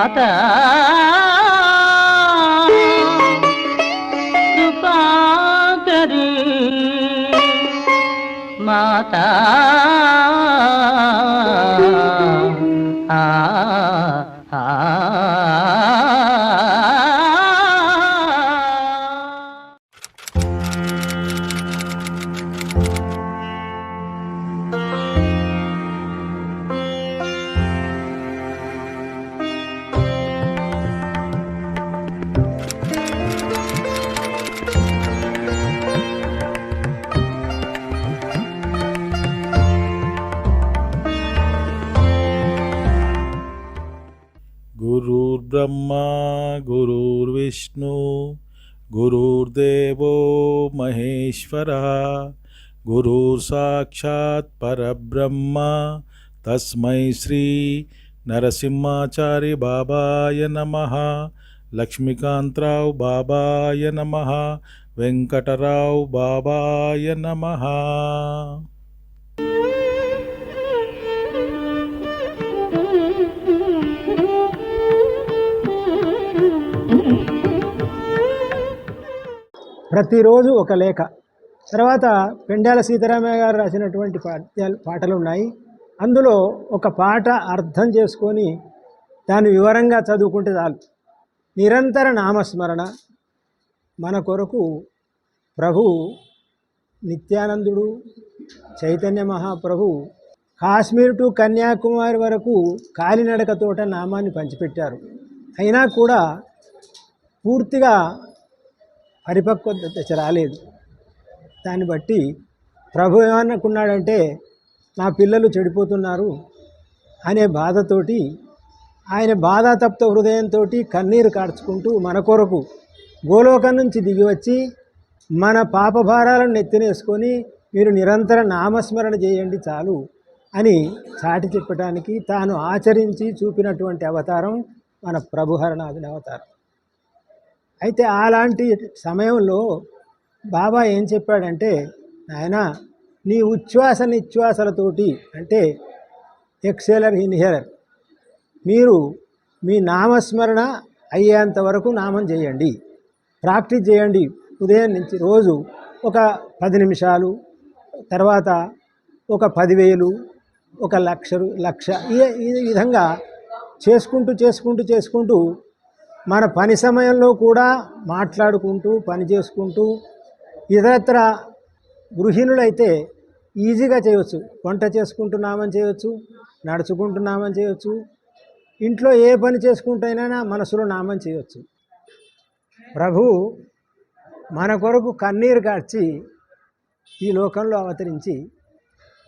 మాతా కృపాకరీ మాతా गुरुर्ब्रह्मा गुरुर्विष्णु गुरुर्देवो महेश्वरः गुरुर्साक्षात् परब्रह्म तस्मै श्री नरसिंहाचार्य बाबाय नमः। लक्ष्मीकांतराव बाबाय नमः। वेंकटराव बाबाय नमः। ప్రతిరోజు ఒక లేఖ. తర్వాత పెండ్యాల సీతారామయ్య గారు రాసినటువంటి పాటలు ఉన్నాయి. అందులో ఒక పాట అర్థం చేసుకొని దాన్ని వివరంగా చదువుకుంటే చాలు. నిరంతర నామస్మరణ మన కొరకు ప్రభు నిత్యానందుడు చైతన్య మహాప్రభు కాశ్మీర్ టు కన్యాకుమారి వరకు కాలినడకతోట నామాన్ని పంచిపెట్టారు. అయినా కూడా పూర్తిగా పరిపక్వత దశ రాలేదు. దాన్ని బట్టి ప్రభు ఏమనుకున్నాడంటే నా పిల్లలు చెడిపోతున్నారు అనే బాధతోటి ఆయన బాధాతప్త హృదయంతో కన్నీరు కార్చుకుంటూ మన కొరకు గోలోకం నుంచి దిగి వచ్చి మన పాపభారాలను నెత్తినేసుకొని మీరు నిరంతర నామస్మరణ చేయండి చాలు అని చాటి చెప్పడానికి తాను ఆచరించి చూపినటువంటి అవతారం మన ప్రభుహరనాథుని అవతారం. అయితే అలాంటి సమయంలో బాబా ఏం చెప్పాడంటే, నాయన నీ ఉచ్ఛ్వాస నిశ్వాసలతోటి అంటే ఎక్సేలర్ ఇన్హేలర్ మీరు మీ నామస్మరణ అయ్యేంత వరకు నామం చేయండి, ప్రాక్టీస్ చేయండి. ఉదయం నుంచి రోజు ఒక 10 నిమిషాలు, తర్వాత ఒక 10,000, ఒక 1,00,000 ఈ విధంగా చేసుకుంటూ మన పని సమయంలో కూడా మాట్లాడుకుంటూ పని చేసుకుంటూ, ఇతరత్ర గృహిణులైతే ఈజీగా చేయవచ్చు. వంట చేసుకుంటూ నామం చేయవచ్చు, నడుచుకుంటూ నామం చేయవచ్చు, ఇంట్లో ఏ పని చేసుకుంటైనా మనసులో నామం చేయవచ్చు. ప్రభు మన కొరకు కన్నీరు కార్చి ఈ లోకంలో అవతరించి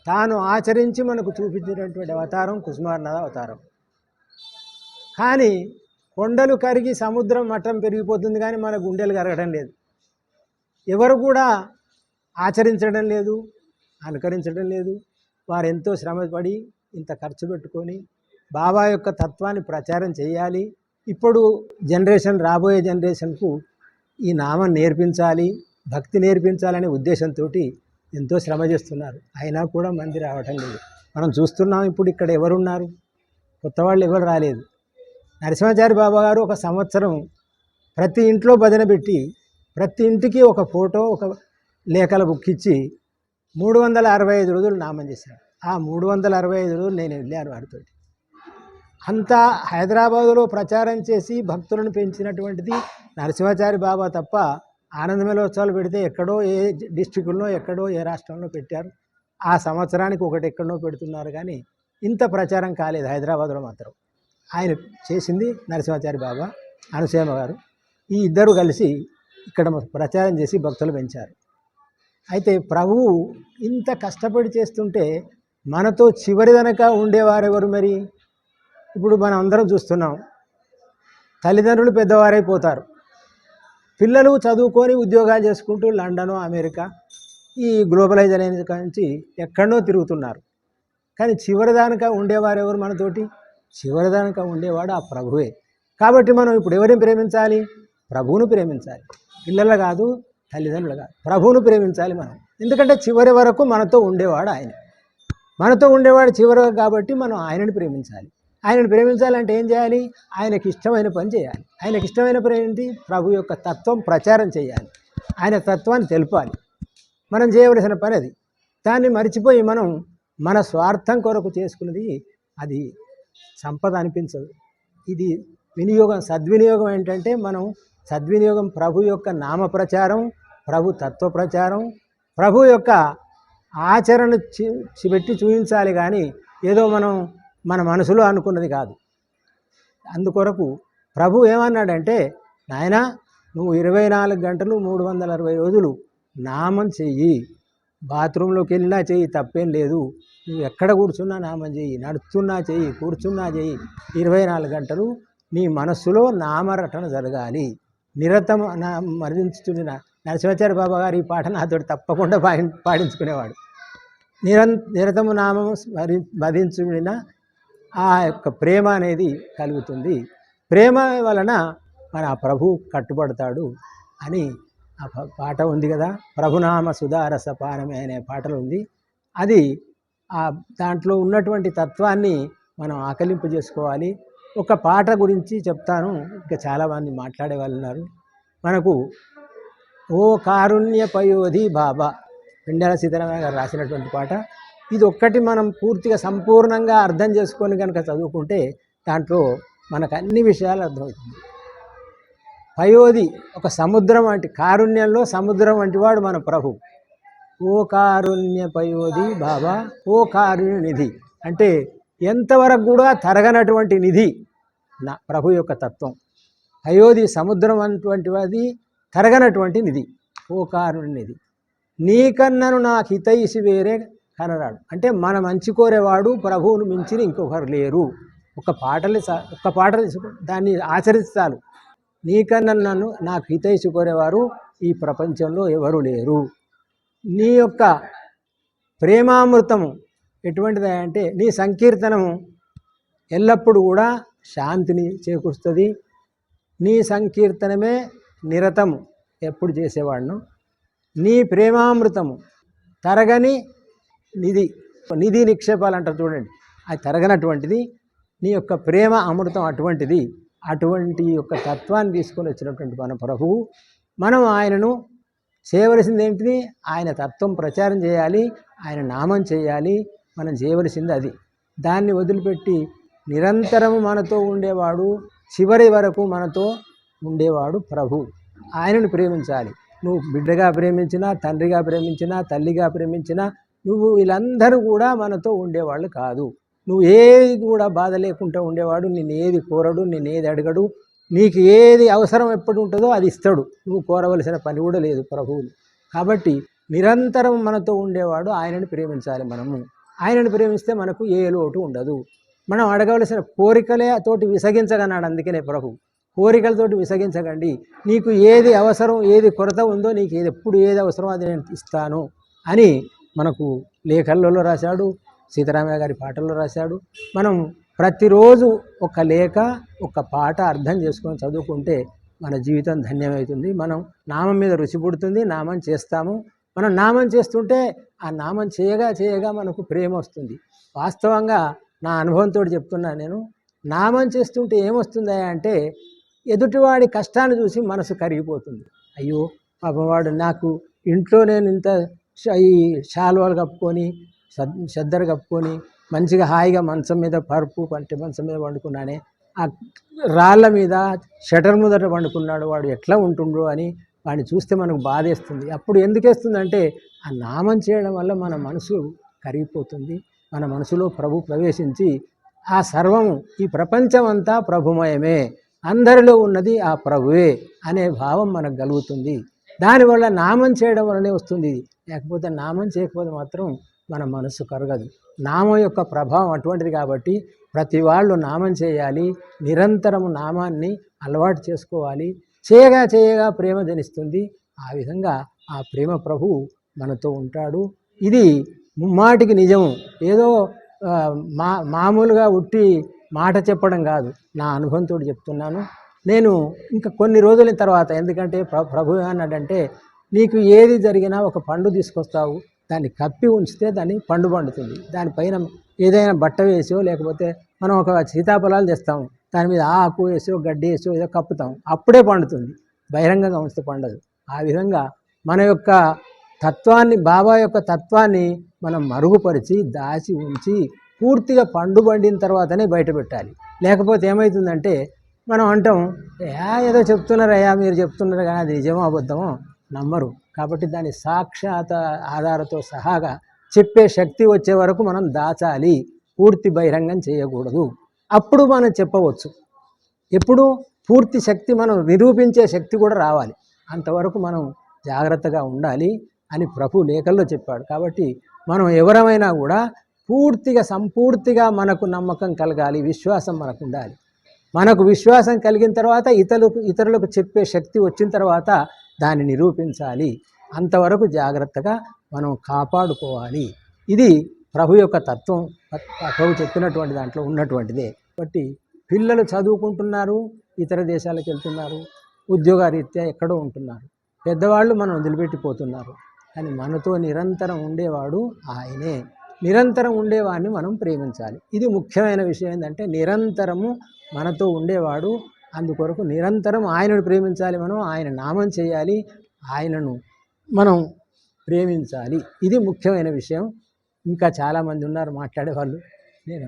తాను ఆచరించి మనకు చూపించినటువంటి అవతారం కుసుమారనాథ అవతారం. కానీ కొండలు కరిగి సముద్రం మట్టం పెరిగిపోతుంది, కానీ మన గుండెలు కరగడం లేదు. ఎవరు కూడా ఆచరించడం లేదు, అనుకరించడం లేదు. వారు ఎంతో శ్రమపడి ఇంత ఖర్చు పెట్టుకొని బాబా యొక్క తత్వాన్ని ప్రచారం చేయాలి. ఇప్పుడు రాబోయే జనరేషన్కు ఈ నామం నేర్పించాలి, భక్తి నేర్పించాలనే ఉద్దేశంతో ఎంతో శ్రమ చేస్తున్నారు. అయినా కూడా మంది రావటం లేదు. మనం చూస్తున్నాం. ఇప్పుడు ఇక్కడ ఎవరున్నారు? కొత్త వాళ్ళు ఎవరు రాలేదు. నరసింహాచారి బాబా గారు ఒక సంవత్సరం ప్రతి ఇంట్లో భజన పెట్టి ప్రతి ఇంటికి ఒక ఫోటో, ఒక లేఖల బుక్ ఇచ్చి 365 రోజులు నామం చేశారు. ఆ 365 రోజులు నేను వెళ్ళాను వారితో. అంతా హైదరాబాదులో ప్రచారం చేసి భక్తులను పెంచినటువంటిది నరసింహాచారి బాబా తప్ప, ఆనందమేళోత్సవాలు పెడితే ఎక్కడో ఏ డిస్ట్రిక్ట్లో ఎక్కడో ఏ రాష్ట్రంలో పెట్టారు. ఆ సంవత్సరానికి ఒకటి ఎక్కడో పెడుతున్నారు, కానీ ఇంత ప్రచారం కాలేదు హైదరాబాద్లో మాత్రం. ఆయన చేసింది నరసింహాచారి బాబా, అనుసేమ గారు, ఈ ఇద్దరు కలిసి ఇక్కడ ప్రచారం చేసి భక్తులు పెంచారు. అయితే ప్రభువు ఇంత కష్టపడి చేస్తుంటే మనతో చివరిదనక ఉండేవారెవరు మరి? ఇప్పుడు మనం అందరం చూస్తున్నాం. తల్లిదండ్రులు పెద్దవారైపోతారు, పిల్లలు చదువుకొని ఉద్యోగాలు చేసుకుంటూ లండను, అమెరికా, ఈ గ్లోబలైజేషన్ నుంచి ఎక్కడనో తిరుగుతున్నారు. కానీ చివరిదానిక ఉండేవారెవరు మనతోటి? చివరిదానిక ఉండేవాడు ఆ ప్రభువే. కాబట్టి మనం ఇప్పుడు ఎవరిని ప్రేమించాలి? ప్రభువును ప్రేమించాలి. పిల్లలు కాదు, తల్లిదండ్రులు కాదు, ప్రభువును ప్రేమించాలి మనం. ఎందుకంటే చివరి వరకు మనతో ఉండేవాడు ఆయన. మనతో ఉండేవాడు చివరి, కాబట్టి మనం ఆయనని ప్రేమించాలి. ఆయనను ప్రేమించాలంటే ఏం చేయాలి? ఆయనకి ఇష్టమైన పని చేయాలి. ఆయనకి ఇష్టమైన పని ఏంటి? ప్రభు యొక్క తత్వం ప్రచారం చేయాలి, ఆయన తత్వాన్ని తెలపాలి. మనం చేయవలసిన పని అది. దాన్ని మర్చిపోయి మనం మన స్వార్థం కొరకు చేసుకున్నది అది సంపద అనిపించదు. ఇది వినియోగం, సద్వినియోగం ఏంటంటే మనం సద్వినియోగం ప్రభు యొక్క నామ ప్రచారం, ప్రభు తత్వ ప్రచారం, ప్రభు యొక్క ఆచరణ పెట్టి చూపించాలి. కానీ ఏదో మనం మన మనసులో అనుకున్నది కాదు. అందుకొరకు ప్రభు ఏమన్నాడంటే, నాయనా నువ్వు 24 గంటలు 360 రోజులు నామం చెయ్యి, బాత్రూంలోకి వెళ్ళినా చెయ్యి, తప్పేం లేదు. నువ్వు ఎక్కడ కూర్చున్నా నామం చెయ్యి, నడుస్తున్నా చెయ్యి, కూర్చున్నా చెయ్యి. 24 గంటలు నీ మనస్సులో నామరటన జరగాలి. నిరతం మరణించుతున్న నరసింహాచార్య బాబా గారు ఈ పాట నాతో తప్పకుండా పాడించుకునేవాడు. నిరతము నామము మరించుడిన ఆ యొక్క ప్రేమ అనేది కలుగుతుంది. ప్రేమ వలన మన ప్రభు కట్టుబడతాడు అని ఆ పాట ఉంది కదా, ప్రభునామ సుధారస పానమే అనే పాటలు ఉంది. అది దాంట్లో ఉన్నటువంటి తత్వాన్ని మనం ఆకలింపు చేసుకోవాలి. ఒక పాట గురించి చెప్తాను, ఇంకా చాలామంది మాట్లాడే వాళ్ళు ఉన్నారు. మనకు ఓ కారుణ్య పయోధి బాబా పెండ్యాల సీతారామయ్య గారు రాసినటువంటి పాట. ఇది ఒక్కటి మనం పూర్తిగా సంపూర్ణంగా అర్థం చేసుకొని కనుక చదువుకుంటే దాంట్లో మనకు అన్ని విషయాలు అర్థమవుతుంది. పయోధి ఒక సముద్రం వంటి, కారుణ్యంలో సముద్రం వంటి వాడు మన ప్రభు. ఓ కారుణ్య పయోధి బాబా, ఓ కారుణ్య నిధి అంటే ఎంతవరకు కూడా తరగనటువంటి నిధి నా ప్రభు యొక్క తత్వం. పయోధి సముద్రం అటువంటిది, తరగనటువంటి నిధి, ఓ కారుణ్య నిధి. నీకన్నను నాకు హితైషి వేరే కనరాడు అంటే మన మంచి కోరేవాడు ప్రభువును మించిన ఇంకొకరు లేరు. ఒక్క పాటలు దాన్ని ఆచరిస్తాను. నీకన్నా నన్ను నాకు హితైషి కోరేవారు ఈ ప్రపంచంలో ఎవరు లేరు. నీ యొక్క ప్రేమామృతము ఎటువంటిది అంటే నీ సంకీర్తనము ఎల్లప్పుడూ కూడా శాంతిని చేకూరుస్తుంది. నీ సంకీర్తనమే నిరతము ఎప్పుడు చేసేవాడును. నీ ప్రేమామృతము తరగని నిధి నిక్షేపాలు అంటారు చూడండి, అది తరగనటువంటిది. నీ యొక్క ప్రేమ అమృతం అటువంటిది. అటువంటి యొక్క తత్వాన్ని తీసుకొని వచ్చినటువంటి మన ప్రభువు, మనం ఆయనను చేయవలసింది ఏంటిది? ఆయన తత్వం ప్రచారం చేయాలి, ఆయన నామం చేయాలి. మనం చేయవలసింది అది. దాన్ని వదిలిపెట్టి నిరంతరము మనతో ఉండేవాడు, చివరి వరకు మనతో ఉండేవాడు ప్రభు. ఆయనను ప్రేమించాలి. నువ్వు బిడ్డగా ప్రేమించినా, తండ్రిగా ప్రేమించినా, తల్లిగా ప్రేమించినా, నువ్వు వీళ్ళందరూ కూడా మనతో ఉండేవాళ్ళు కాదు. నువ్వు ఏది కూడా బాధ లేకుండా ఉండేవాడు. నిన్ను ఏది కోరడు, నిన్ను ఏది అడగడు. నీకు ఏది అవసరం ఎప్పుడు ఉంటుందో అది ఇస్తాడు. నువ్వు కోరవలసిన పని కూడా లేదు ప్రభువుని. కాబట్టి నిరంతరం మనతో ఉండేవాడు, ఆయనను ప్రేమించాలి. మనము ఆయనను ప్రేమిస్తే మనకు ఏ లోటు ఉండదు. మనం అడగవలసిన కోరికలే తోటి విసగించగన్నాడు. అందుకనే ప్రభు, కోరికలతోటి విసగించకండి. నీకు ఏది అవసరం, ఏది కొరత ఉందో, నీకు ఎప్పుడు ఏది అవసరమో అది నేను ఇస్తాను అని మనకు లేఖల్లో రాశాడు, సీతారామయ్య గారి పాటల్లో రాశాడు. మనం ప్రతిరోజు ఒక లేఖ, ఒక పాట అర్థం చేసుకొని చదువుకుంటే మన జీవితం ధన్యమవుతుంది. మనం నామం మీద రుచి పుడుతుంది, నామం చేస్తాము. మనం నామం చేస్తుంటే ఆ నామం చేయగా మనకు ప్రేమ వస్తుంది. వాస్తవంగా నా అనుభవంతో చెప్తున్నా నేను, నామం చేస్తుంటే ఏమొస్తుందా అంటే ఎదుటివాడి కష్టాన్ని చూసి మనసు కరిగిపోతుంది. అయ్యో పాపవాడు, నాకు ఇంట్లో నేను ఇంత ఈ శాలువాలు కప్పుకొని చెద్దరు కప్పుకొని మంచిగా హాయిగా మంచం మీద పంటి మంచం మీద వండుకున్నానే, ఆ రాళ్ళ మీద షటర్ ముందట వండుకున్నాడు, వాడు ఎట్లా ఉంటుండ్రు అని వాడిని చూస్తే మనకు బాధేస్తుంది. అప్పుడు ఎందుకు వేస్తుందంటే ఆ నామం చేయడం వల్ల మన మనసు కరిగిపోతుంది. మన మనసులో ప్రభు ప్రవేశించి ఆ సర్వము, ఈ ప్రపంచం అంతా ప్రభుమయమే, అందరిలో ఉన్నది ఆ ప్రభువే అనే భావం మనకు కలుగుతుంది. దానివల్ల నామం చేయడం వల్లనే వస్తుంది. లేకపోతే నామం చేయకపోతే మాత్రం మన మనసు కరగదు. నామం యొక్క ప్రభావం అటువంటిది. కాబట్టి ప్రతి వాళ్ళు నామం చేయాలి, నిరంతరము నామాన్ని అలవాటు చేసుకోవాలి. చేయగా ప్రేమ జనిస్తుంది. ఆ విధంగా ఆ ప్రేమ ప్రభువు మనతో ఉంటాడు. ఇది ముమ్మాటికి నిజము. ఏదో మామూలుగా ఉట్టి మాట చెప్పడం కాదు, నా అనుభవంతో చెప్తున్నాను. నేను ఇంకా కొన్ని రోజుల తర్వాత, ఎందుకంటే ప్రభు ఏమన్నాడంటే, నీకు ఏది జరిగినా ఒక పండు తీసుకొస్తావు, దాన్ని కప్పి ఉంచితే దాన్ని పండు పండుతుంది. దానిపైన ఏదైనా బట్ట వేసో లేకపోతే మనం ఒక సీతాఫలాలు తెస్తాము, దాని మీద ఆకు వేసో గడ్డి వేసో ఏదో కప్పుతాం, అప్పుడే పండుతుంది. బహిరంగంగా ఉంచితే పండదు. ఆ విధంగా మన యొక్క తత్వాన్ని, బాబా యొక్క తత్వాన్ని మనం మరుగుపరిచి దాచి ఉంచి పూర్తిగా పండు పండిన తర్వాతనే బయట పెట్టాలి. లేకపోతే ఏమవుతుందంటే మనం అంటాం, ఏదో చెప్తున్నారయ్యా మీరు చెప్తున్నారు కానీ అది నిజమో అబద్ధమో నమ్మరు. కాబట్టి దాని సాక్షాత్ ఆధారతో సహాగా చెప్పే శక్తి వచ్చే వరకు మనం దాచాలి, పూర్తి బహిరంగం చేయకూడదు. అప్పుడు మనం చెప్పవచ్చు. ఎప్పుడు పూర్తి శక్తి మనం నిరూపించే శక్తి కూడా రావాలి. అంతవరకు మనం జాగ్రత్తగా ఉండాలి అని ప్రభు లేఖల్లో చెప్పాడు. కాబట్టి మనం ఎవరమైనా కూడా పూర్తిగా సంపూర్తిగా మనకు నమ్మకం కలగాలి, విశ్వాసం మనకు ఉండాలి. మనకు విశ్వాసం కలిగిన తర్వాత ఇతరులకు చెప్పే శక్తి వచ్చిన తర్వాత దాన్ని నిరూపించాలి. అంతవరకు జాగ్రత్తగా మనం కాపాడుకోవాలి. ఇది ప్రభు యొక్క తత్వం, ప్రభు చెప్పినటువంటి దాంట్లో ఉన్నటువంటిదే. కాబట్టి పిల్లలు చదువుకుంటున్నారు, ఇతర దేశాలకు వెళ్తున్నారు, ఉద్యోగరీత్యా ఎక్కడో ఉంటున్నారు, పెద్దవాళ్ళు మనం వదిలిపెట్టిపోతున్నారు. కానీ మనతో నిరంతరం ఉండేవాడు ఆయనే. నిరంతరం ఉండేవాడిని మనం ప్రేమించాలి. ఇది ముఖ్యమైన విషయం. ఏంటంటే నిరంతరము మనతో ఉండేవాడు, అందుకొరకు నిరంతరం ఆయనను ప్రేమించాలి. మనం ఆయన నామం చేయాలి, ఆయనను మనం ప్రేమించాలి. ఇది ముఖ్యమైన విషయం. ఇంకా చాలామంది ఉన్నారు మాట్లాడేవాళ్ళు. నేను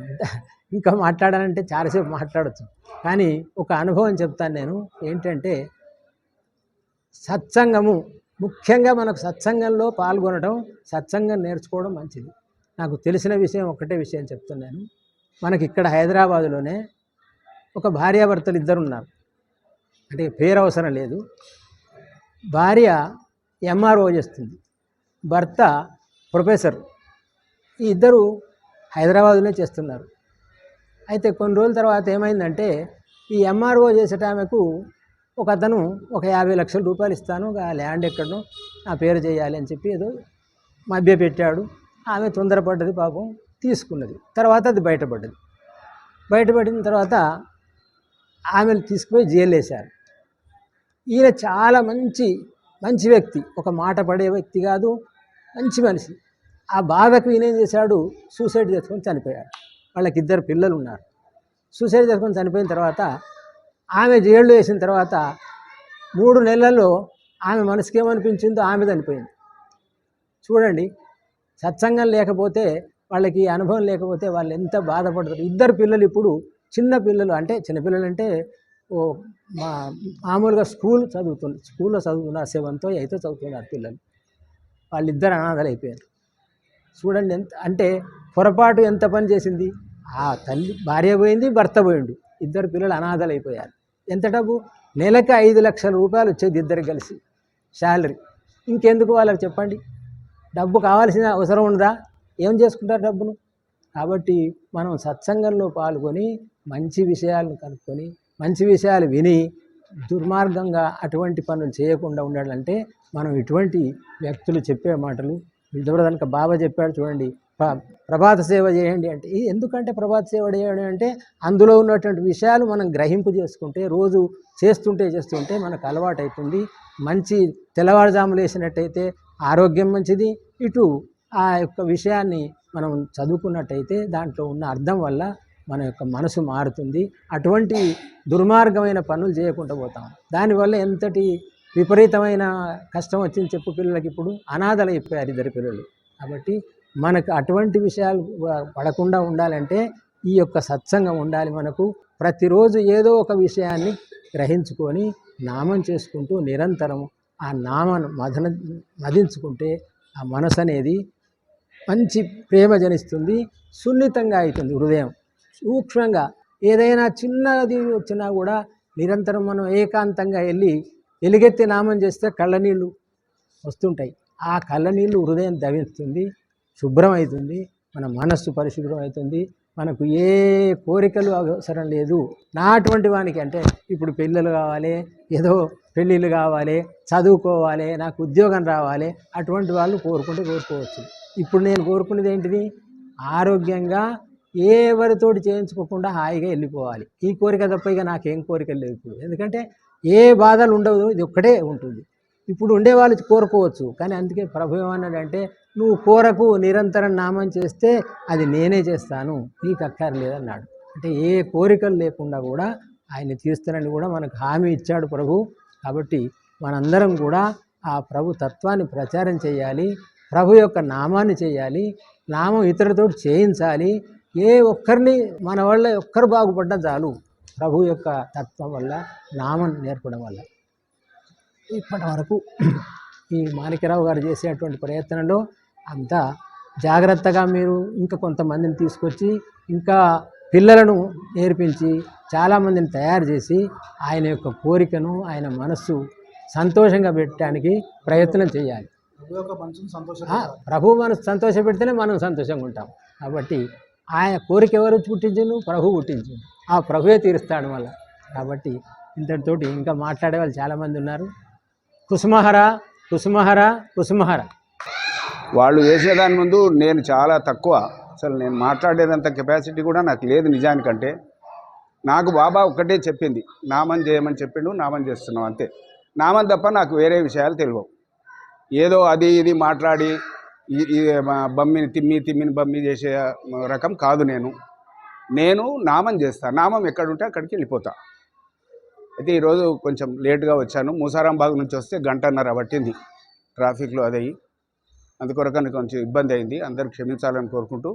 ఇంకా మాట్లాడాలంటే చాలాసేపు మాట్లాడచ్చు, కానీ ఒక అనుభవం చెప్తాను నేను. ఏంటంటే సత్సంగము, ముఖ్యంగా మనకు సత్సంగంలో పాల్గొనడం, సత్సంగం నేర్చుకోవడం మంచిది. నాకు తెలిసిన విషయం ఒకటే విషయం చెప్తున్నాను. మనకి ఇక్కడ హైదరాబాదులోనే ఒక భార్యాభర్తలు ఇద్దరు ఉన్నారు. అంటే పేరు అవసరం లేదు. భార్య ఎంఆర్ఓ చేస్తుంది, భర్త ప్రొఫెసర్. ఈ ఇద్దరు హైదరాబాదులో చేస్తున్నారు. అయితే కొన్ని రోజుల తర్వాత ఏమైందంటే ఈ ఎంఆర్ఓ చేసేట ఆమెకు ఒక అతను ఒక 50 లక్షల రూపాయలు ఇస్తాను, ఆ ల్యాండ్ ఎక్కడనో నా పేరు చేయాలి అని చెప్పి ఏదో మభ్య పెట్టాడు. ఆమె తొందరపడ్డది, పాపం తీసుకున్నది. తర్వాత అది బయటపడ్డది. బయటపడిన తర్వాత ఆమెను తీసుకుపోయి జైలు వేశారు. ఈయన చాలా మంచి వ్యక్తి, ఒక మాట పడే వ్యక్తి కాదు, మంచి మనిషి. ఆ బాధకు ఈయన ఏం చేశాడు, సూసైడ్ చేసుకొని చనిపోయాడు. వాళ్ళకి 2 పిల్లలు ఉన్నారు. సూసైడ్ చేసుకొని చనిపోయిన తర్వాత ఆమె జైల్లో వేసిన తర్వాత 3 నెలల్లో ఆమె మనసుకి ఏమనిపించిందో ఆమె చనిపోయింది. చూడండి, సత్సంగం లేకపోతే, వాళ్ళకి అనుభవం లేకపోతే వాళ్ళు ఎంత బాధపడతారు. 2 పిల్లలు ఇప్పుడు చిన్న పిల్లలు, అంటే చిన్నపిల్లలు అంటే మామూలుగా స్కూల్లో చదువుతున్నారు, 7th 8th చదువుతున్నారు పిల్లలు. వాళ్ళిద్దరు అనాథలు అయిపోయారు. చూడండి ఎంత అంటే పొరపాటు ఎంత పని చేసింది. ఆ తల్లి, భార్య పోయింది, భర్త పోయిండు, 2 పిల్లలు అనాథలు అయిపోయారు. ఎంత డబ్బు? నెలకు 5 లక్షల రూపాయలు వచ్చేది ఇద్దరికి కలిసి శాలరీ. ఇంకెందుకు వాళ్ళకి చెప్పండి? డబ్బు కావాల్సిన అవసరం ఉందా? ఏం చేసుకుంటారు డబ్బును? కాబట్టి మనం సత్సంగంలో పాల్గొని మంచి విషయాలను కనుక్కొని మంచి విషయాలు విని దుర్మార్గంగా అటువంటి పనులు చేయకుండా ఉండాలంటే మనం ఇటువంటి వ్యక్తులు చెప్పే మాటలు కనుక బాబా చెప్పాడు. చూడండి, ప్రభాత సేవ చేయండి అంటే ఎందుకంటే ప్రభాత సేవ చేయండి అంటే అందులో ఉన్నటువంటి విషయాలు మనం గ్రహింపు చేసుకుంటే, రోజు చేస్తుంటే మనకు అలవాటు అవుతుంది. మంచి తెల్లవారుజాములు వేసినట్టయితే ఆరోగ్యం మంచిది. ఇటు ఆ యొక్క విషయాన్ని మనం చదువుకున్నట్టయితే దాంట్లో ఉన్న అర్థం వల్ల మన యొక్క మనసు మారుతుంది. అటువంటి దుర్మార్గమైన పనులు చేయకుండా పోతాం. దానివల్ల ఎంతటి విపరీతమైన కష్టం వచ్చింది చెప్పు. పిల్లలకి ఇప్పుడు అనాథలు అయిపోయారు 2 పిల్లలు. కాబట్టి మనకు అటువంటి విషయాలు పడకుండా ఉండాలంటే ఈ యొక్క సత్సంగం ఉండాలి. మనకు ప్రతిరోజు ఏదో ఒక విషయాన్ని గ్రహించుకొని నామం చేసుకుంటూ నిరంతరం ఆ నామను మదించుకుంటే ఆ మనసు అనేది మంచి ప్రేమ జనిస్తుంది, సున్నితంగా అవుతుంది హృదయం. సూక్ష్మంగా ఏదైనా చిన్నది వచ్చినా కూడా నిరంతరం మనం ఏకాంతంగా వెళ్ళి ఎలుగెత్తి నామం చేస్తే కళ్ళనీళ్ళు వస్తుంటాయి. ఆ కళ్ళనీళ్ళు హృదయం దవిస్తుంది, శుభ్రమవుతుంది, మన మనస్సు పరిశుభ్రం అవుతుంది. మనకు ఏ కోరికలు అవసరం లేదు. నాటువంటి వానికి అంటే ఇప్పుడు పిల్లలు కావాలి, ఏదో పెళ్ళిళ్ళు కావాలి, చదువుకోవాలి, నాకు ఉద్యోగం రావాలి, అటువంటి వాళ్ళు కోరుకోవచ్చు. ఇప్పుడు నేను కోరుకునేది ఏంటిది? ఆరోగ్యంగా ఎవరితోటి చేయించుకోకుండా హాయిగా వెళ్ళిపోవాలి. ఈ కోరిక తప్ప ఇక నాకేం కోరికలు లేవు ఇప్పుడు. ఎందుకంటే ఏ బాధలు ఉండవు, ఇది ఒక్కటే ఉంటుంది. ఇప్పుడు ఉండేవాళ్ళు కోరుకోవచ్చు, కానీ అందుకే ప్రభు ఏమన్నాడంటే నువ్వు కోరకు నిరంతరం నామం చేస్తే అది నేనే చేస్తాను, నీకు అక్కర్లేదన్నాడు. అంటే ఏ కోరికలు లేకుండా కూడా ఆయన తీస్తానని కూడా మనకు హామీ ఇచ్చాడు ప్రభు. కాబట్టి మనందరం కూడా ఆ ప్రభు తత్వాన్ని ప్రచారం చేయాలి, ప్రభు యొక్క నామాన్ని చేయాలి, నామం ఇతరులతో చేయించాలి. ఏ ఒక్కరిని మన వల్ల ఒక్కరు బాగుపడ్డా చాలు ప్రభు యొక్క తత్వం వల్ల, నామం నేర్పడం వల్ల. ఇప్పటి వరకు ఈ మాణిక్యరావు గారు చేసేటువంటి ప్రయత్నంలో అంతా జాగ్రత్తగా మీరు ఇంకా కొంతమందిని తీసుకొచ్చి ఇంకా పిల్లలను నేర్పించి చాలామందిని తయారు చేసి ఆయన యొక్క కోరికను ఆయన మనస్సు సంతోషంగా పెట్టడానికి ప్రయత్నం చేయాలి. ప్రభు మనసు సంతోష పెడితేనే మనం సంతోషంగా ఉంటాం. కాబట్టి ఆయన కోరిక ఎవరు పుట్టించను? ప్రభు పుట్టించు, ఆ ప్రభువే తీరుస్తాడు మళ్ళా. కాబట్టి ఇంతటితోటి ఇంకా మాట్లాడే వాళ్ళు చాలామంది ఉన్నారు. కుసుమహర కుసుమహర కుసుమహర. వాళ్ళు చేసేదాని ముందు నేను చాలా తక్కువ, అసలు నేను మాట్లాడేదంత కెపాసిటీ కూడా నాకు లేదు. నిజానికంటే నాకు బాబా ఒక్కటే చెప్పింది, నామం చేయమని చెప్పిండు, నామం చేస్తున్నాం అంతే. నామం తప్ప నాకు వేరే విషయాలు తెలియవు. ఏదో అది ఇది మాట్లాడి బమ్మిని తిమ్మిని బమ్మి చేసే రకం కాదు. నేను నామం చేస్తాను. నామం ఎక్కడుంటే అక్కడికి వెళ్ళిపోతా. అయితే ఈరోజు కొంచెం లేట్గా వచ్చాను. మూసారాంబాగ్ నుంచి వస్తే 1.5 గంట పట్టింది ట్రాఫిక్లో. అదయ్యి అందుకొరకని కొంచెం ఇబ్బంది అయింది. అందరూ క్షమించాలని కోరుకుంటూ,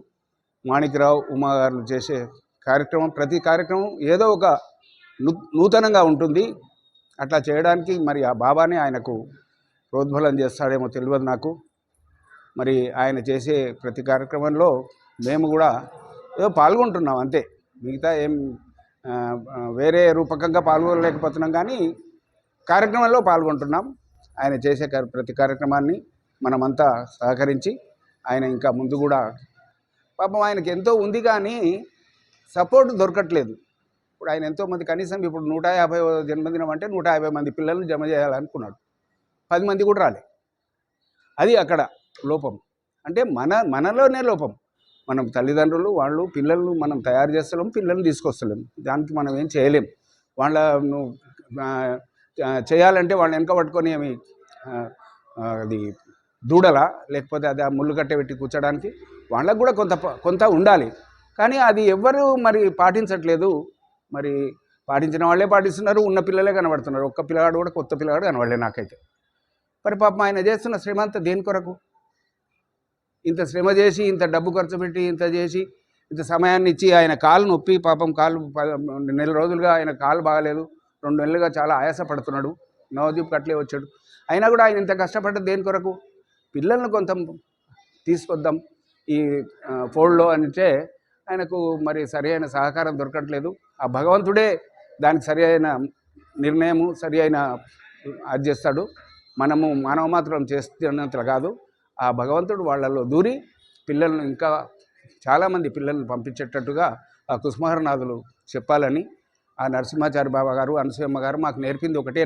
మాణిక్యరావు ఉమా గారు చేసే కార్యక్రమం, ప్రతి కార్యక్రమం ఏదో ఒక నూతనంగా ఉంటుంది. అట్లా చేయడానికి మరి ఆ బాబానే ఆయనకు ప్రోద్బలం చేస్తాడేమో తెలియదు నాకు. మరి ఆయన చేసే ప్రతి కార్యక్రమంలో మేము కూడా ఏదో పాల్గొంటున్నాం అంతే. మిగతా ఏం వేరే రూపకంగా పాల్గొనలేకపోతున్నాం, కానీ కార్యక్రమంలో పాల్గొంటున్నాం. ఆయన చేసే ప్రతి కార్యక్రమాన్ని మనమంతా సహకరించి ఆయన ఇంకా ముందు కూడా, పాపం ఆయనకి ఎంతో ఉంది కానీ సపోర్ట్ దొరకట్లేదు. ఇప్పుడు ఆయన ఎంతోమంది, కనీసం ఇప్పుడు 150వ జన్మదినం అంటే 150 మంది పిల్లలను జమ చేయాలనుకున్నాడు. 10 మంది కూడా రాలే. అది అక్కడ లోపం. అంటే మనలోనే లోపం. మనం తల్లిదండ్రులు వాళ్ళు పిల్లలను మనం తయారు చేస్తలేము, పిల్లల్ని తీసుకొస్తలేము. దానికి మనం ఏం చేయలేం. వాళ్ళను చేయాలంటే వాళ్ళని వెనక పట్టుకొని ఏమి అది దూడలా, లేకపోతే అది ఆ ముళ్ళు కట్టే పెట్టి కూర్చోడానికి వాళ్ళకు కూడా కొంత ఉండాలి. కానీ అది ఎవ్వరూ మరి పాటించట్లేదు. మరి పాటించిన వాళ్ళే పాటిస్తున్నారు, ఉన్న పిల్లలే కనబడుతున్నారు. ఒక్క పిల్లగాడు కూడా కొత్త పిల్లగాడు కనబడలే నాకైతే. మరి పాపం ఆయన చేస్తున్న శ్రమ అంతా దేని కొరకు? ఇంత శ్రమ చేసి, ఇంత డబ్బు ఖర్చు పెట్టి, ఇంత చేసి, ఇంత సమయాన్ని ఇచ్చి, ఆయన కాలు నొప్పి, పాపం కాలు 2 నెల రోజులుగా ఆయన కాలు బాగలేదు. 2 నెలలుగా చాలా ఆయాసపడుతున్నాడు. నవదీప్ అట్లే వచ్చాడు. అయినా కూడా ఆయన ఇంత కష్టపడ్డది దేని కొరకు? పిల్లలను కొంత తీసుకొద్దాం ఈ ఫోల్డ్లో అంటే ఆయనకు మరి సరైన సహకారం దొరకట్లేదు. ఆ భగవంతుడే దానికి సరి అయిన నిర్ణయము, సరి అయిన అది చేస్తాడు. మనము మానవ మాత్రం చేస్తున్నంత కాదు. ఆ భగవంతుడు వాళ్ళలో దూరి పిల్లలను ఇంకా చాలామంది పిల్లలను పంపించేటట్టుగా ఆ కుసుమహరనాథులు చెప్పాలని ఆ నరసింహాచారి బాబా గారు, అనసూయమ్మ గారు మాకు నేర్పింది ఒకటే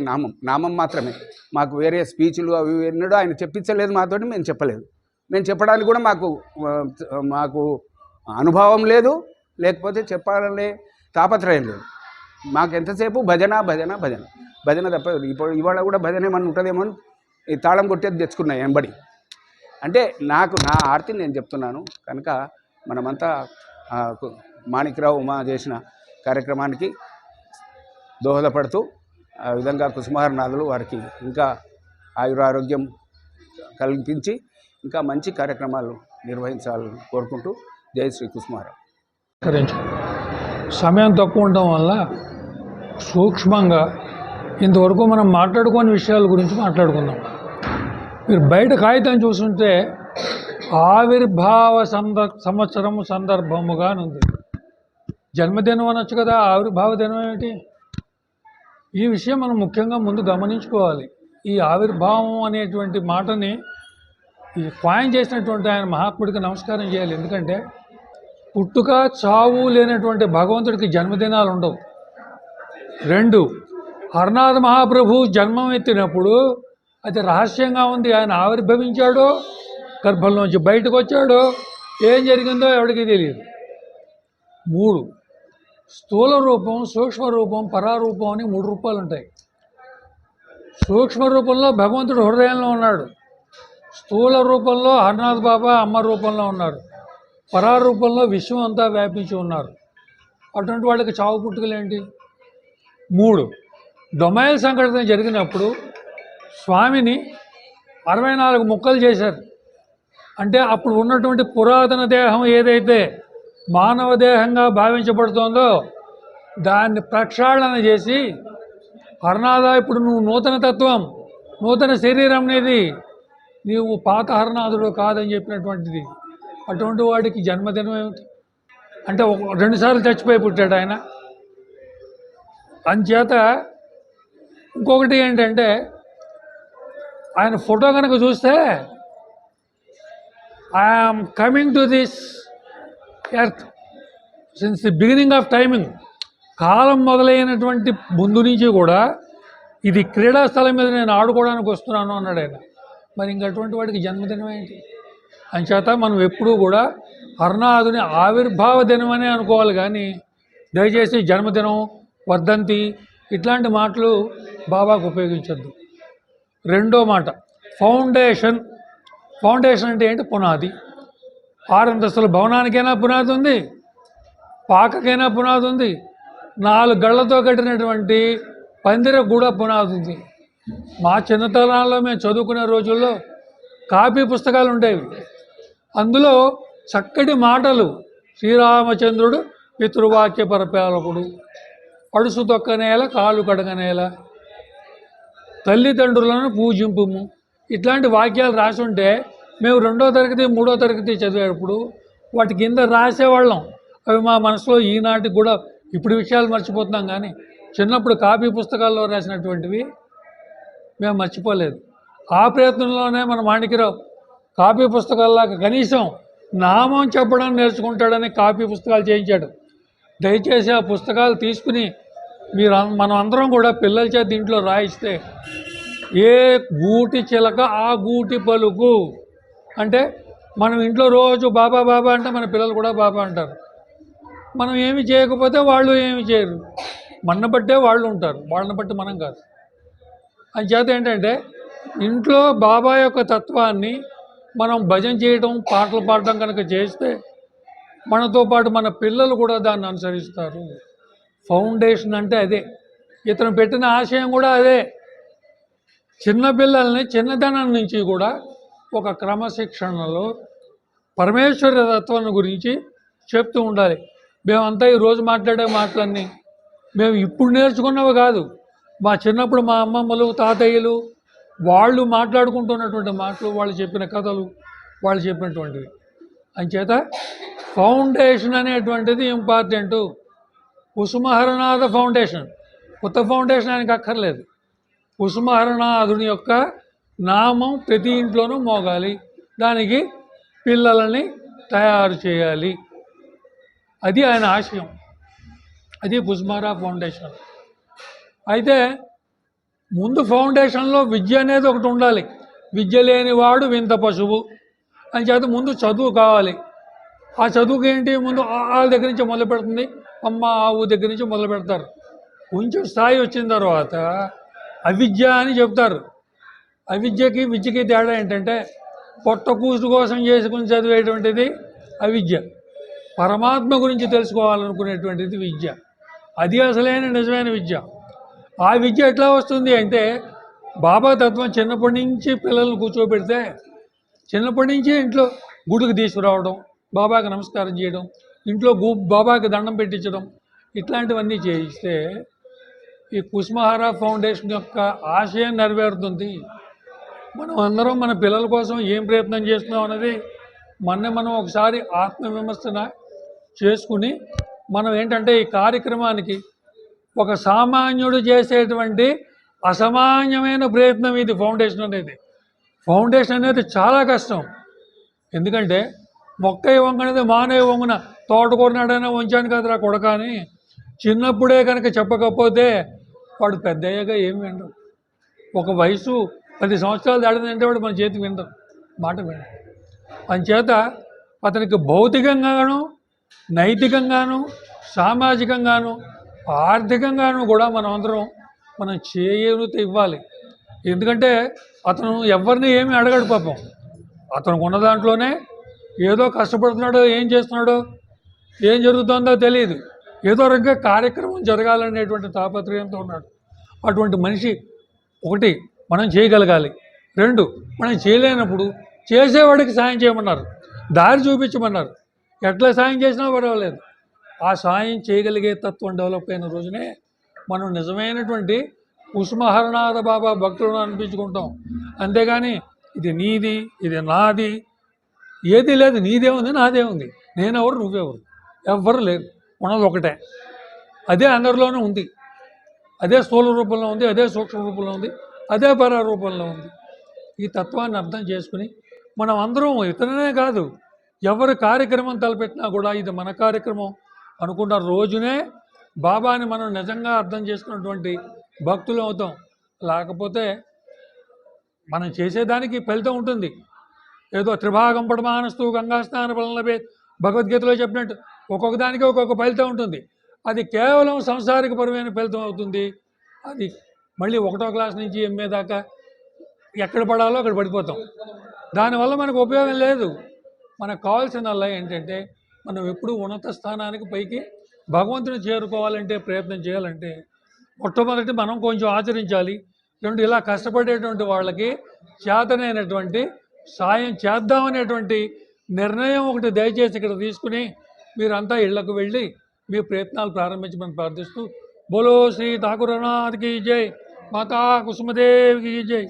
నామం మాత్రమే. మాకు వేరే స్పీచ్లు అవి ఎన్నడూ ఆయన చెప్పించలేదు మాతోటి, మేము చెప్పలేదు. మేము చెప్పడానికి కూడా మాకు అనుభవం లేదు, లేకపోతే చెప్పాలనే తాపత్రయం లేదు. మాకు ఎంతసేపు భజన భజన భజన భజన తప్ప. ఇప్పుడు ఇవాళ కూడా భజన ఏమన్నా ఉంటుందేమో ఈ తాళం కొట్టేది తెచ్చుకున్నాయి ఎంబడి. అంటే నా ఆర్తిని నేను చెప్తున్నాను కనుక మనమంతా మాణిక్యరావు ఉమా చేసిన కార్యక్రమానికి దోహదపడుతూ ఆ విధంగా కుసుమహరనాథులు వారికి ఇంకా ఆయురారోగ్యం కల్పించి ఇంకా మంచి కార్యక్రమాలు నిర్వహించాలని కోరుకుంటూ జై శ్రీ కుసుమహర. సమయం తక్కువ ఉండడం వల్ల సూక్ష్మంగా ఇంతవరకు మనం మాట్లాడుకోని విషయాల గురించి మాట్లాడుకుందాం. మీరు బయట కాగితం చూస్తుంటే ఆవిర్భావ సంవత్సరము సందర్భముగా ఉంది. జన్మదినం అనొచ్చు కదా, ఆవిర్భావ దినం ఏమిటి? ఈ విషయం మనం ముఖ్యంగా ముందు గమనించుకోవాలి. ఈ ఆవిర్భావం అనేటువంటి మాటని ఈ కాయిన్ చేసినటువంటి ఆయన మహాత్ముడికి నమస్కారం చేయాలి. ఎందుకంటే పుట్టుక చావు లేనటువంటి భగవంతుడికి జన్మదినాలు ఉండవు. 2, హరనాథ మహాప్రభు జన్మం ఎత్తినప్పుడు అది రహస్యంగా ఉంది. ఆయన ఆవిర్భవించాడో, గర్భంలోంచి బయటకు వచ్చాడో, ఏం జరిగిందో ఎవరికి తెలియదు. 3, స్థూల రూపం, సూక్ష్మ రూపం, పరారూపం అని 3 రూపాలు ఉంటాయి. సూక్ష్మ రూపంలో భగవంతుడు హృదయంలో ఉన్నాడు, స్థూల రూపంలో హరినాథ్ బాబా అమ్మ రూపంలో ఉన్నారు, పరార రూపంలో విశ్వం అంతా వ్యాపించి ఉన్నారు. అటువంటి వాళ్ళకి చావు పుట్టుకలేంటి? 3 డొమైల్ సంఘటన జరిగినప్పుడు స్వామిని 64 ముక్కలు చేశారు. అంటే అప్పుడు ఉన్నటువంటి పురాతన దేహం ఏదైతే మానవ దేహంగా భావించబడుతోందో దాన్ని ప్రక్షాళన చేసి, హరనాథ ఇప్పుడు నువ్వు నూతన తత్వం, నూతన శరీరం అనేది, నీవు పాత హరనాథుడు కాదని చెప్పినటువంటిది. అటువంటి వాడికి జన్మదినం ఏమిటి? అంటే 2 సార్లు చచ్చిపోయి పుట్టాడు ఆయన. అంచేత ఇంకొకటి ఏంటంటే, ఆయన ఫోటో కనుక చూస్తే I'm coming to this earth since the beginning of timing, కాలం మొదలైనటువంటి ముందు నుంచి కూడా ఇది క్రీడా స్థలం మీద నేను ఆడుకోవడానికి వస్తున్నాను అన్నాడు ఆయన. మరి ఇంకటువంటి వాడికి జన్మదినం ఏంటి? అంచేత మనం ఎప్పుడూ కూడా హరనాథుని ఆవిర్భావ దినం అనే అనుకోవాలి, కానీ దయచేసి జన్మదినం, వర్ధంతి ఇట్లాంటి మాటలు బాబాకు ఉపయోగించద్దు. రెండో మాట, ఫౌండేషన్. ఫౌండేషన్ అంటే ఏంటి? పునాది. 6 అంతస్తుల భవనానికైనా పునాది ఉంది, పాకకైనా పునాది ఉంది, 4 గళ్లతో కట్టినటువంటి పందిరకు కూడా పునాది ఉంది. మా చిన్నతనాల్లో మేము చదువుకునే రోజుల్లో కాపీ పుస్తకాలు ఉండేవి. అందులో చక్కటి మాటలు, శ్రీరామచంద్రుడు పితృవాక్య పరిపాలకుడు, అడుసు తొక్కనేల కాలు కడగనేల, తల్లిదండ్రులను పూజింపుము, ఇట్లాంటి వాక్యాలు రాసి ఉంటే మేము 2వ తరగతి 3వ తరగతి చదివేటప్పుడు వాటి కింద రాసేవాళ్ళం. అవి మా మనసులో ఈనాటికి కూడా, ఇప్పుడు విషయాలు మర్చిపోతున్నాం కానీ చిన్నప్పుడు కాపీ పుస్తకాల్లో రాసినటువంటివి మేము మర్చిపోలేదు. ఆ ప్రయత్నంలోనే మన మాణిక్యరావు కాపీ పుస్తకాల్లాగా కనీసం నామం చెప్పడం నేర్చుకుంటాడని కాపీ పుస్తకాలు చేయించాడు. దయచేసి ఆ పుస్తకాలు తీసుకుని మనం అందరం కూడా పిల్లల చేత ఇంట్లో రాయిస్తే, ఏ గూటి చిలక ఆ గూటి పలుకు అంటే, మనం ఇంట్లో రోజు బాబా బాబా అంటే మన పిల్లలు కూడా బాబా అంటారు. మనం ఏమి చేయకపోతే వాళ్ళు ఏమి చేయరు, మన బట్టే వాళ్ళు ఉంటారు, వాళ్ళని బట్టి మనం కాదు. అంచేత ఏంటంటే, ఇంట్లో బాబా యొక్క తత్వాన్ని మనం భజన చేయడం, పాటలు పాడడం కనుక చేస్తే మనతో పాటు మన పిల్లలు కూడా దాన్ని అనుసరిస్తారు. ఫౌండేషన్ అంటే అదే, ఇతను పెట్టిన ఆశయం కూడా అదే. చిన్నపిల్లల్ని చిన్నతనం నుంచి కూడా ఒక క్రమశిక్షణలో పరమేశ్వర తత్వాన్ని గురించి చెప్తూ ఉండాలి. మేమంతా ఈరోజు మాట్లాడే మాటలన్నీ మేము ఇప్పుడు నేర్చుకున్నవి కాదు, మా చిన్నప్పుడు మా అమ్మమ్మలు తాతయ్యలు వాళ్ళు మాట్లాడుకుంటున్నటువంటి మాటలు, వాళ్ళు చెప్పిన కథలు, వాళ్ళు చెప్పినటువంటివి. అంచేత ఫౌండేషన్ అనేటువంటిది ఇంపార్టెంటు. కుసుమహరనాథ ఫౌండేషన్, కొత్త ఫౌండేషన్ ఆయనకి అక్కర్లేదు. కుసుమహరనాథుని యొక్క నామం ప్రతి ఇంట్లోనూ మోగాలి, దానికి పిల్లలని తయారు చేయాలి. అది ఆయన ఆశయం, అది కుసుమహర ఫౌండేషన్. అయితే ముందు ఫౌండేషన్లో విద్య అనేది ఒకటి ఉండాలి. విద్య లేనివాడు వింత పశువు అని చేత ముందు చదువు కావాలి. ఆ చదువుకి ఏంటి? ముందు ఆళ్ళ దగ్గర నుంచి మొదలు పెడుతుంది, అమ్మ ఆవు దగ్గర నుంచి మొదలు పెడతారు. కొంచెం స్థాయి వచ్చిన తర్వాత అవిద్య అని చెప్తారు. అవిద్యకి విద్యకి తేడా ఏంటంటే, పొట్ట కూసు కోసం చేసుకుని చదివేటువంటిది అవిద్య, పరమాత్మ గురించి తెలుసుకోవాలనుకునేటువంటిది విద్య. అది అసలైన నిజమైన విద్య. ఆ విద్య ఎట్లా వస్తుంది అంటే, బాబా తత్వం చిన్నప్పటి నుంచి పిల్లల్ని కూర్చోబెడితే, చిన్నప్పటి నుంచి ఇంట్లో గుడికి తీసుకురావడం, బాబాకి నమస్కారం చేయడం, ఇంట్లో బాబాకి దండం పెట్టించడం, ఇట్లాంటివన్నీ చేయిస్తే ఈ కుసుమహర ఫౌండేషన్ యొక్క ఆశయం నెరవేరుతుంది. మనం అందరం మన పిల్లల కోసం ఏం ప్రయత్నం చేస్తున్నాం అన్నది మనం ఒకసారి ఆత్మవిమర్శన చేసుకుని, మనం ఏంటంటే ఈ కార్యక్రమానికి ఒక సామాన్యుడు చేసేటువంటి అసామాన్యమైన ప్రయత్నం ఇది ఫౌండేషన్ అనేది. ఫౌండేషన్ అనేది చాలా కష్టం. ఎందుకంటే మొక్క వంగనేది మానే వంగున తోటకూరనాడైనా వంచాను కదరా కొడక అని చిన్నప్పుడే కనుక చెప్పకపోతే వాడు పెద్ద అయ్యాక ఏం వినడు. ఒక వయసు 10 సంవత్సరాలు దాటిందంటే వాడు మన చేతికి వినడు, మాట వినడు. అందుచేత అతనికి భౌతికంగాను, నైతికంగాను, సామాజికంగాను, ఆర్థికంగాను కూడా మనం అందరం చేయూత ఇవ్వాలి. ఎందుకంటే అతను ఎవరిని ఏమీ అడగడు పాపం. అతనికి ఉన్న దాంట్లోనే ఏదో కష్టపడుతున్నాడో, ఏం చేస్తున్నాడో, ఏం జరుగుతుందో తెలియదు. ఏదో రకంగా కార్యక్రమం జరగాలనేటువంటి తాపత్రయంతో ఉన్నాడు. అటువంటి మనిషి ఒకటి మనం చేయగలగాలి. 2 మనం చేయలేనప్పుడు చేసేవాడికి సాయం చేయమన్నారు, దారి చూపించమన్నారు. ఎట్లా సాయం చేసినా పర్వాలేదు. ఆ సాయం చేయగలిగే తత్వం డెవలప్ అయిన రోజునే మనం నిజమైనటువంటి ఉస్మహరనాథ బాబా భక్తులను అనిపించుకుంటాం. అంతేగాని ఇది నీది, ఇది నాది, ఏది లేదు. నీదే ఉంది, నాదే ఉంది, నేనెవరు, నువ్వెవరు, ఎవ్వరు లేదు. ఉన్నది ఒకటే. అదే అందరిలోనూ ఉంది. అదే స్థూల రూపంలో ఉంది, అదే సూక్ష్మ రూపంలో ఉంది, అదే పర రూపంలో ఉంది. ఈ తత్వాన్ని అర్థం చేసుకుని మనం అందరం, ఇతరులనే కాదు, ఎవరి కార్యక్రమం తలపెట్టినా కూడా ఇది మన కార్యక్రమం అనుకున్న రోజునే బాబాని మనం నిజంగా అర్థం చేసుకున్నటువంటి భక్తులు అవుతాం. లేకపోతే మనం చేసేదానికి ఫలితం ఉంటుంది. ఏదో త్రిభాగం పడమానస్తూ గంగా స్నాన ఫలనభే భగవద్గీతలో చెప్పినట్టు ఒక్కొక్క దానికి ఒక్కొక్క ఫలితం ఉంటుంది. అది కేవలం సంసారిక పరమైన ఫలితం అవుతుంది. అది మళ్ళీ 1వ క్లాస్ నుంచి MA దాకా ఎక్కడ పడాలో అక్కడ పడిపోతాం. దానివల్ల మనకు ఉపయోగం లేదు. మనకు కావాల్సిందల్లా ఏంటంటే మనం ఎప్పుడూ ఉన్నత స్థానానికి పైకి భగవంతుని చేరుకోవాలంటే, ప్రయత్నం చేయాలంటే మొట్టమొదటి మనం కొంచెం ఆచరించాలి. 2 ఇలా కష్టపడేటువంటి వాళ్ళకి చేతనైనటువంటి సాయం చేద్దామనేటువంటి నిర్ణయం ఒకటి దయచేసి ఇక్కడ తీసుకుని మీరంతా ఇళ్లకు వెళ్ళి మీ ప్రయత్నాలు ప్రారంభించమని ప్రార్థిస్తూ, బోలో శ్రీ ఠాకూరనాథ్కి జై, మాతా కుసుమదేవికి జై.